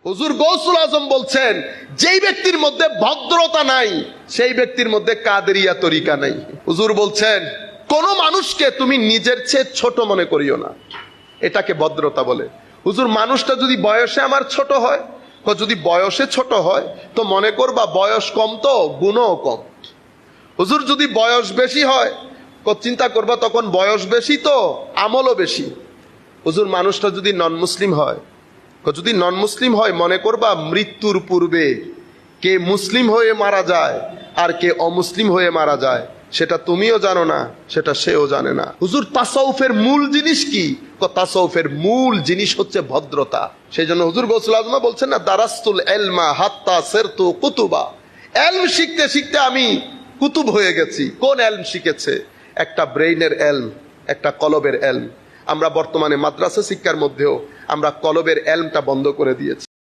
হুজুর গৌসুল আজম বলছেন, যেই ব্যক্তির মধ্যে ভদ্রতা নাই সেই ব্যক্তির মধ্যে কাদেরিয়া তরিকা নাই। হুজুর বলছেন, কোন মানুষকে তুমি নিজের চেয়ে ছোট মনে করিও না, এটাকে ভদ্রতা বলে। হুজুর, মানুষটা যদি বয়সে আমার ছোট হয়, যদি বয়সে ছোট হয় তো মনে করবা বয়স কম তো গুণও কম। হুজুর, যদি বয়স বেশি হয় চিন্তা করবা তখন বয়স বেশি তো আমলও বেশি। হুজুর, মানুষটা যদি নন মুসলিম হয়, যদি নন মুসলিম হয় মনে করবা মৃত্যুর পূর্বে কে মুসলিম হয়ে মারা যায় আর কে অমুসলিম হয়ে মারা যায় সেটা তুমিও জানো না, সেটা সেও জানে না। হুজুর, তাসাউফের মূল জিনিস কি? তাসাউফের মূল জিনিস হচ্ছে ভদ্রতা। সেই জন্য হুজুর গৌসুল আজম বলছেন না, দারাস্তুল ইলমা হাত্তা সিরতু কুতুবা। ইলম শিখতে শিখতে আমি কুতুব হয়ে গেছি। কোন ইলম শিখেছে? একটা ব্রেইনের ইলম, একটা কলবের ইলম। আমরা বর্তমানে মাদ্রাসা শিক্ষার মধ্যেও আমরা কলবের ইলমটা বন্ধ করে দিয়েছি।